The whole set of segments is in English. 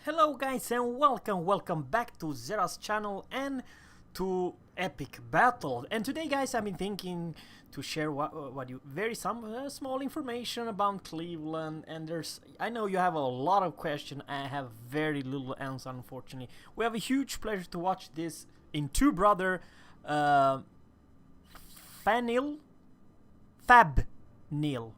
Hello guys and welcome back to Zerra's channel and to Epic Battle. And today guys I've been thinking to share some small information about Cleveland, and I know you have a lot of questions. I have very little answer, unfortunately. We have a huge pleasure to watch this in two brother Fanil Fab Neil.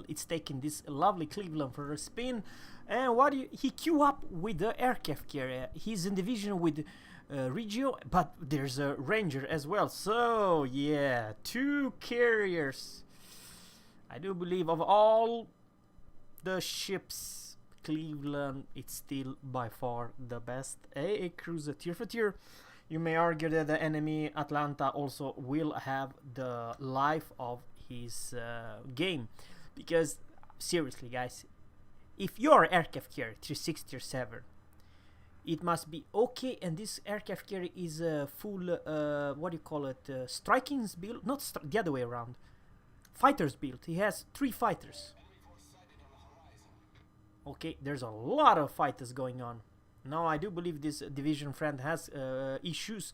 It's taking this lovely Cleveland for a spin. And he queue up with the aircraft carrier. He's in division with Regio, but there's a Ranger as well. So yeah, two carriers. I do believe of all the ships, Cleveland it's still by far the best. A cruiser tier for tier. You may argue that the enemy Atlanta also will have the life of his game, because seriously guys, if you're aircraft carrier tier 6 tier 7, it must be okay. And this aircraft carrier is a full striking's build, not the other way around, fighters build. He has 3 fighters. Okay, there's a lot of fighters going on now. I do believe this division friend has issues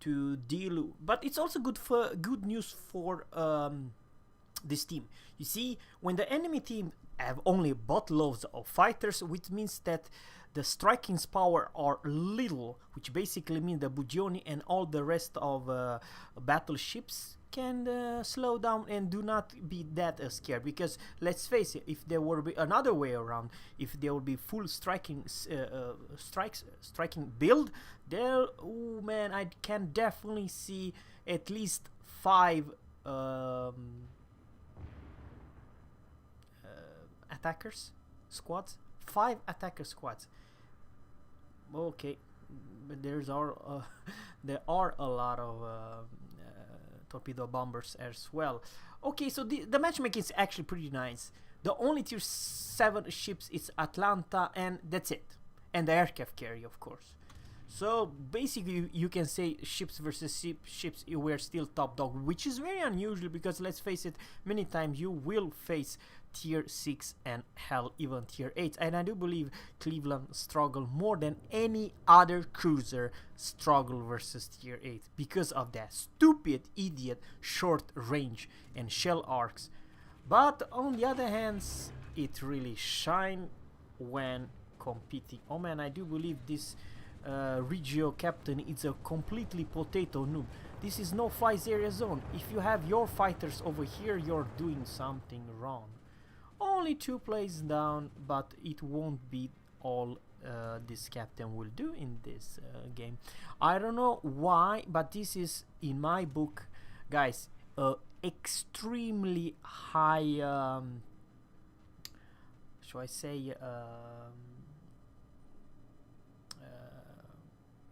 to deal, but it's also good news for this team. You see, when the enemy team have only buttloads of fighters, which means that the striking's power are little, which basically means the Bugioni and all the rest of battleships can slow down and do not be that scared. Because let's face it, if there were be another way around, if there would be full striking build, there, oh man, I can definitely see at least 5 attackers squads, 5 attacker squads. Okay, but there are a lot of torpedo bombers as well. Okay, so the matchmaking is actually pretty nice. The only tier 7 ships is Atlanta, and that's it, and the aircraft carrier, of course. So basically you can say ships versus ships, we're still top dog, which is very unusual, because let's face it, many times you will face tier 6 and hell even tier 8, and I do believe Cleveland struggle more than any other cruiser struggle versus tier 8 because of that stupid idiot short range and shell arcs. But on the other hand, it really shine when competing. Oh man, I do believe this Regio captain is a completely potato noob. This is no flight area zone. If you have your fighters over here, you're doing something wrong. Only 2 plays down, but it won't be all this captain will do in this game. I don't know why, but this is, in my book, guys, extremely high, shall I say,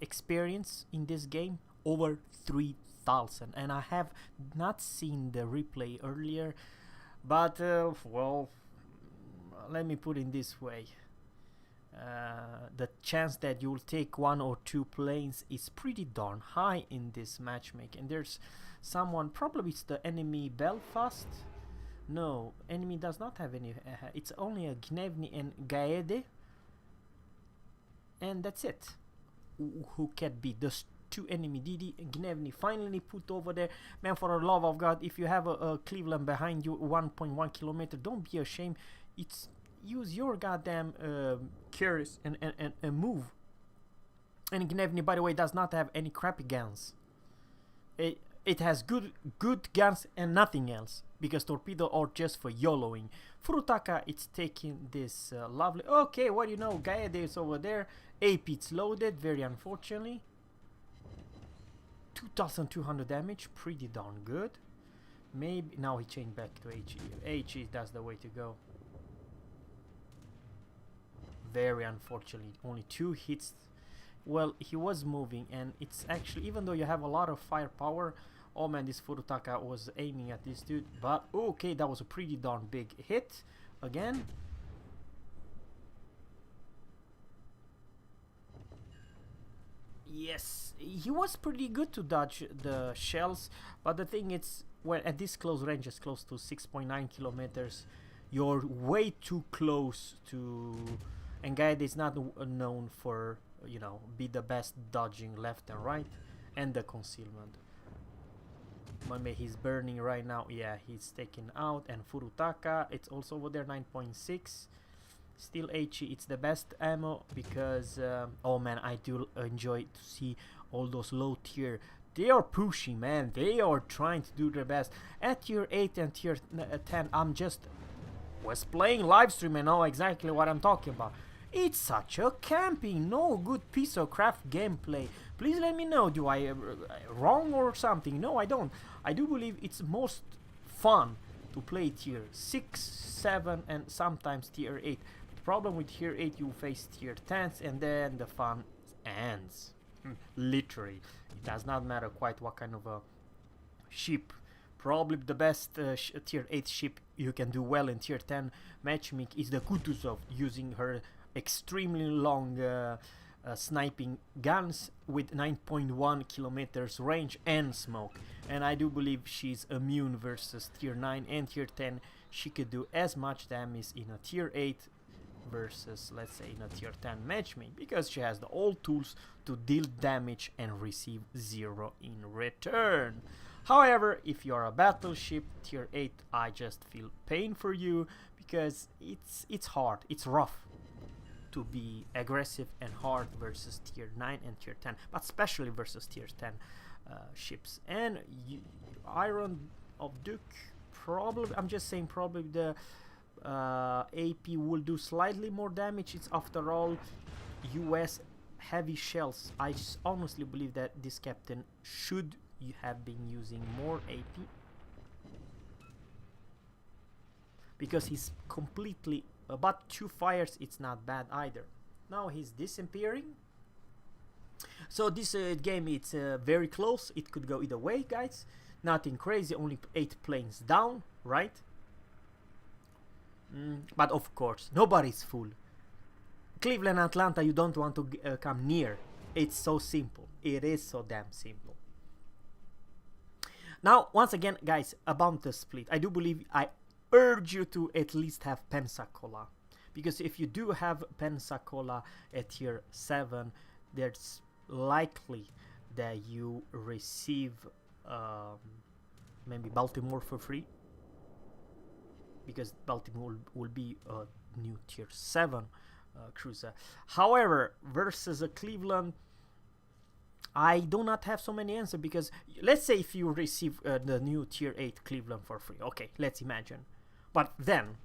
experience in this game, over 3,000, and I have not seen the replay earlier, but well, let me put it this way, the chance that you'll take 1 or 2 planes is pretty darn high in this matchmaking. There's someone, probably it's the enemy Belfast. No, enemy does not have any, it's only a Gnevny and Gaede, and that's it. Who can be those 2 enemy. Didi and Gnevny finally put over there. Man, for the love of God, if you have a Cleveland behind you 1.1 kilometer, don't be ashamed. It's use your goddamn carriers and move. And Gnevny, by the way, does not have any crappy guns. It has good guns and nothing else, because torpedo are just for YOLOing. Furutaka, it's taking this lovely. Okay, what do you know? Gaede is over there. AP, it's loaded, very unfortunately. 2,200 damage, pretty darn good. Maybe now he changed back to HE. HE, that's the way to go. Very unfortunately, only 2 hits. Well, he was moving, and it's actually, even though you have a lot of firepower, oh man, this Furutaka was aiming at this dude. But okay, that was a pretty darn big hit again. Yes, he was pretty good to dodge the shells, but the thing is, when at this close range, is close to 6.9 kilometers, you're way too close to And Gaia is not known for, you know, be the best dodging left and right and the concealment. Maybe he's burning right now. Yeah, he's taken out. And Furutaka, it's also over there, 9.6. Still Heichi, it's the best ammo because oh man, I do enjoy to see all those low tier. They are pushing, man. They are trying to do their best. At tier 8 and tier 10, I'm just was playing live stream and know exactly what I'm talking about. It's such a camping, no good piece of craft gameplay. Please let me know, do I wrong or something? No, I don't. I do believe it's most fun to play tier 6, 7 and sometimes tier 8. The problem with tier 8, you face tier 10s and then the fun ends. Literally. It does not matter quite what kind of a ship. Probably the best tier 8 ship you can do well in tier 10 matchmaking is the Kutuzov, using her extremely long sniping guns with 9.1 kilometers range and smoke. And I do believe she's immune versus tier 9 and tier 10. She could do as much damage in a tier 8 versus, let's say, in a tier 10 matchmaking, because she has the all tools to deal damage and receive 0 in return. However, if you are a battleship tier 8, I just feel pain for you, because it's hard, it's rough to be aggressive and hard versus tier 9 and tier 10, but especially versus tier 10 ships. And Iron of Duke, probably, I'm just saying, probably the AP will do slightly more damage. It's after all US heavy shells. I just honestly believe that this captain should have been using more AP, because he's completely but 2 fires, it's not bad either. Now he's disappearing. So this game, it's very close. It could go either way, guys. Nothing crazy, only 8 planes down, right? But of course, nobody's full. Cleveland, Atlanta, you don't want to come near. It's so simple. It is so damn simple. Now, once again, guys, about the split, I do believe I urge you to at least have Pensacola, because if you do have Pensacola at tier 7, there's likely that you receive maybe Baltimore for free, because Baltimore will be a new tier 7 cruiser. However, versus a Cleveland, I do not have so many answers, because let's say if you receive the new tier 8 Cleveland for free, okay, let's imagine. But then,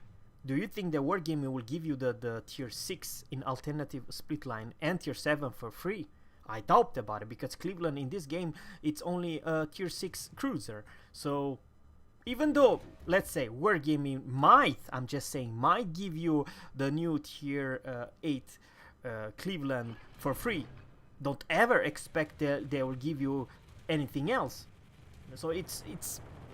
do you think the Wargaming will give you the tier 6 in alternative split line and tier 7 for free? I doubt about it, because Cleveland in this game, it's only a tier 6 cruiser. So even though, let's say, Wargaming might, I'm just saying, might give you the new tier 8 Cleveland for free, don't ever expect that they will give you anything else. So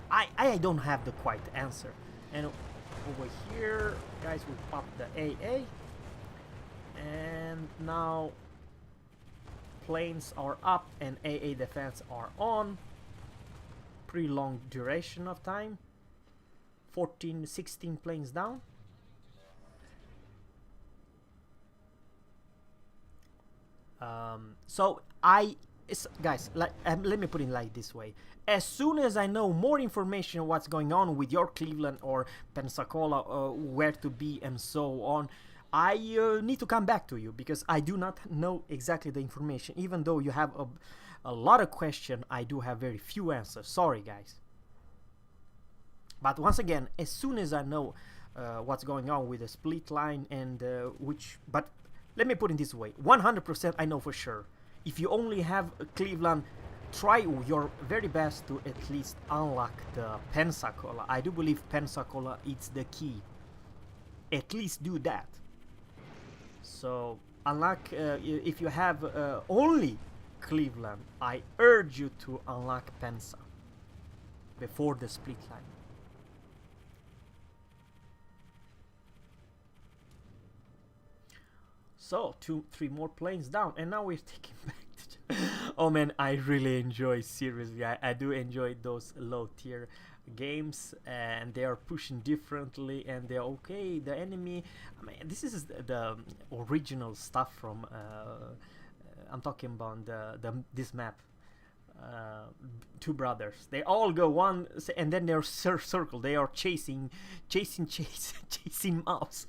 I don't have the quite answer. And over here, guys, we pop the AA, and now planes are up and AA defense are on. Pretty long duration of time, 14, 16 planes down. So guys, let me put it like this way. As soon as I know more information on what's going on with your Cleveland or Pensacola, where to be and so on, I need to come back to you, because I do not know exactly the information. Even though you have a lot of questions, I do have very few answers. Sorry, guys. But once again, as soon as I know what's going on with the split line and but let me put it this way, 100% I know for sure. If you only have Cleveland, try your very best to at least unlock the Pensacola. I do believe Pensacola is the key. At least do that. So unlock, if you have only Cleveland, I urge you to unlock Pensa before the split line. So 2-3 more planes down, and now we're taking back to Oh man, I really enjoy, seriously, I do enjoy those low tier games, and they are pushing differently, and they're okay. The enemy, I mean, this is the original stuff from I'm talking about this map. Two brothers, they all go one, and then they're circle, they are chasing chasing mouse.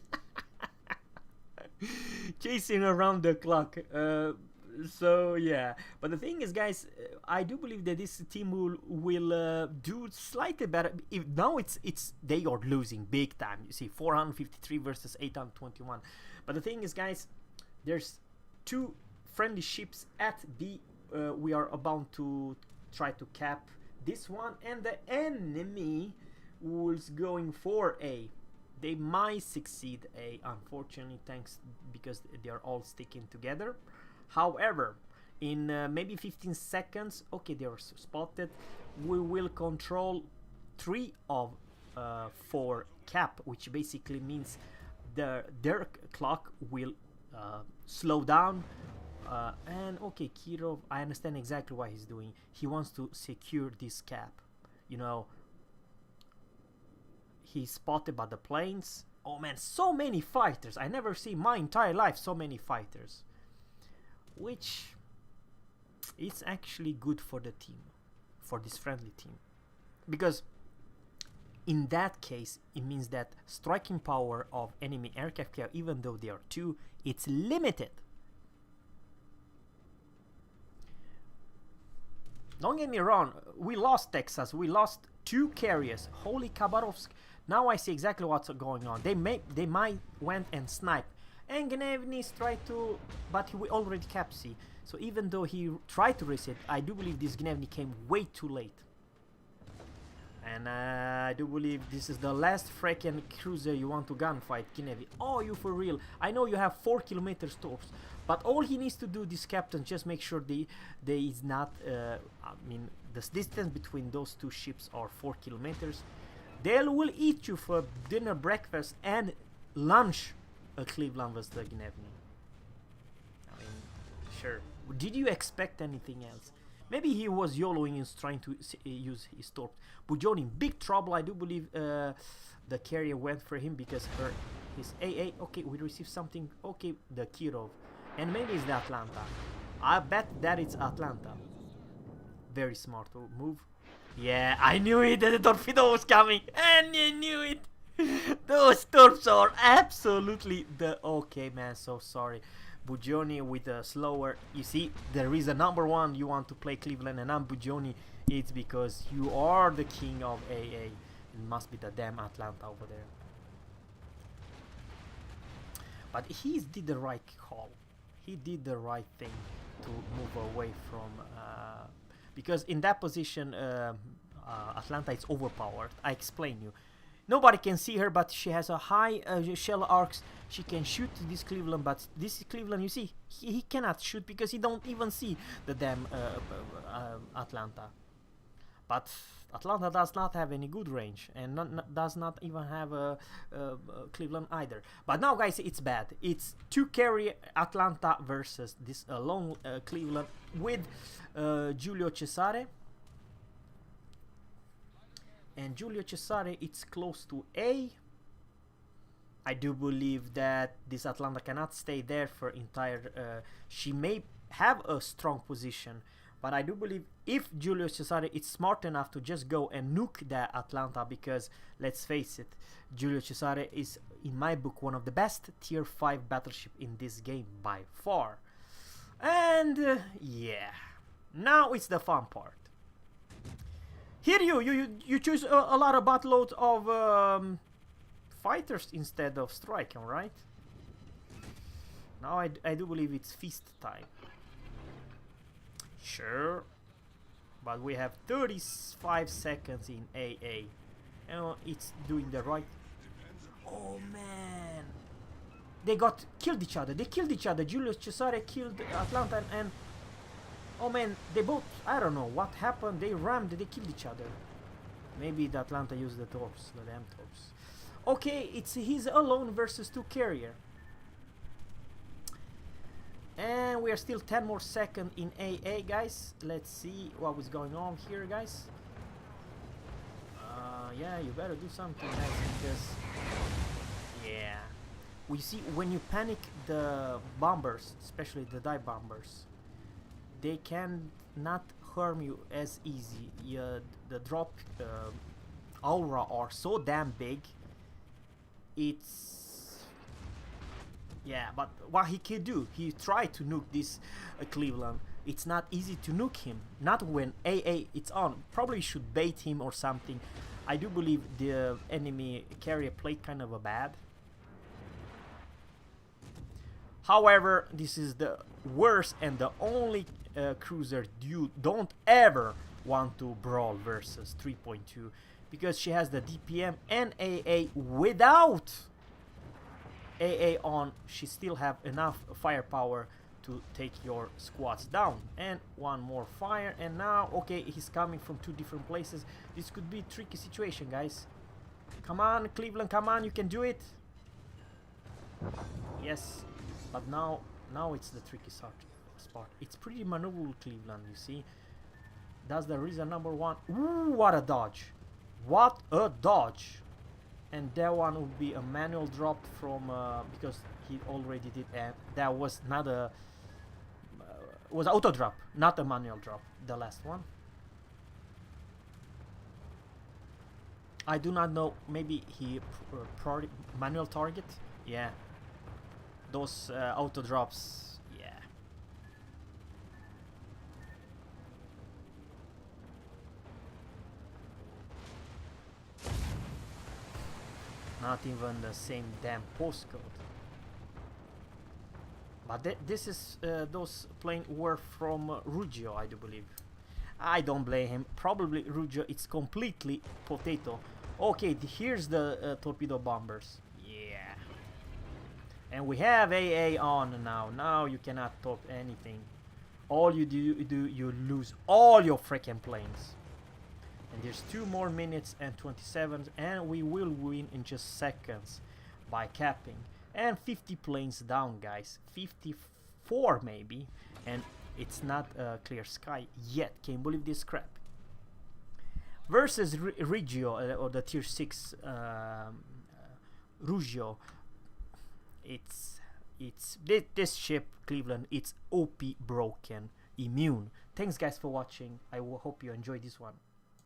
Chasing around the clock. So yeah, but the thing is, guys, I do believe that this team will do slightly better. If now it's they are losing big time. You see, 453 versus 821. But the thing is, guys, there's two friendly ships at B. We are about to try to cap this one, and the enemy was going for A. They might succeed A, unfortunately, thanks because they are all sticking together. However, in maybe 15 seconds, okay, they are spotted. We will control 3 of 4 cap, which basically means their clock will slow down. And okay, Kirov, I understand exactly what he's doing. He wants to secure this cap. You know, he's spotted by the planes. Oh man, so many fighters. I never see my entire life so many fighters. Which is actually good for the team, for this friendly team. Because in that case, it means that striking power of enemy aircraft carrier, even though they are 2, it's limited. Don't get me wrong, we lost Texas, we lost 2 carriers. Holy Khabarovsk. Now I see exactly what's going on. They might went and snipe. And Gnevnis tried to, but we already capped C. So even though he tried to reset, I do believe this Gnevny came way too late. And I do believe this is the last freaking cruiser you want to gunfight, Gnevny. Oh, you for real? I know you have 4 kilometers tops, but all he needs to do, this captain, just make sure they is not. I mean, the distance between those 2 ships are 4 kilometers. They will eat you for dinner, breakfast, and lunch. A Cleveland was the Gnevny. I mean, sure. Did you expect anything else? Maybe he was YOLOing and trying to use his torps. Bujon in big trouble. I do believe the carrier went for him because his AA. Okay, we received something. Okay, the Kirov. And maybe it's the Atlanta. I bet that it's Atlanta. Very smart move. Yeah, I knew it, that the torpedo was coming. And I knew it. Those torps are absolutely the... Okay, man, so sorry. Bugioni with a slower... You see, there is a number 1 you want to play Cleveland, and I'm Bugioni. It's because you are the king of AA. It must be the damn Atlanta over there. But he did the right call. He did the right thing to move away from... because in that position, Atlanta is overpowered. I explain you. Nobody can see her, but she has a high shell arcs. She can shoot this Cleveland, but this Cleveland, you see, he cannot shoot because he don't even see the damn Atlanta. But Atlanta does not have any good range, and does not even have a Cleveland either. But now, guys, it's bad. It's 2 carry Atlanta versus this lone Cleveland with Giulio Cesare. And Giulio Cesare, it's close to A. I do believe that this Atlanta cannot stay there for entire... she may have a strong position, but I do believe if Giulio Cesare is smart enough to just go and nuke the Atlanta, because let's face it, Giulio Cesare is, in my book, one of the best tier 5 battleship in this game by far. And yeah, now it's the fun part. Here you choose a lot of buttloads of fighters instead of striking, right? Now I do believe it's feast time. Sure, but we have 35 seconds in AA. And it's doing the right... Oh man! They killed each other. They killed each other. Julius Cesare killed Atlanta and... Oh man, they both... I don't know what happened. They rammed, they killed each other. Maybe the Atlanta used the torps, the damn torps. Okay, he's alone versus 2 carrier. And we are still 10 more seconds in AA, guys. Let's see what was going on here, guys. Yeah, you better do something, guys, because yeah, we see when you panic, the bombers, especially the dive bombers, they can not harm you as easy. The drop aura are so damn big. It's yeah, but what he can do, he tried to nuke this Cleveland. It's not easy to nuke him, not when AA it's on. Probably should bait him or something. I do believe the enemy carrier played kind of a bad. However, this is the worst and the only cruiser you don't ever want to brawl versus 3.2, because she has the DPM and AA. Without AA on, she still have enough firepower to take your squads down. And one more fire, and now okay, he's coming from two different places. This could be a tricky situation, guys. Come on, Cleveland, come on, you can do it. Yes, but now it's the tricky spot. It's pretty maneuverable, Cleveland, you see. That's the reason number one. Ooh, what a dodge. What a dodge. And that one would be a manual drop from because he already did, and that was not a was auto drop, not a manual drop, the last one. I do not know, maybe he manual target. Yeah, those auto drops, yeah. Not even the same damn postcode. But this is those planes were from Ruggio, I do believe. I don't blame him. Probably Ruggio. It's completely potato. Okay, here's the torpedo bombers. Yeah. And we have AA on now. Now you cannot top anything. All you do, you lose all your freaking planes. And there's 2 more minutes and 27, and we will win in just seconds by capping. And 50 planes down, guys. 54 maybe, and it's not a clear sky yet. Can't believe this crap. Versus Reggio, or the tier 6 Ruggio. It's this ship, Cleveland, it's OP broken, immune. Thanks guys for watching. I hope you enjoyed this one.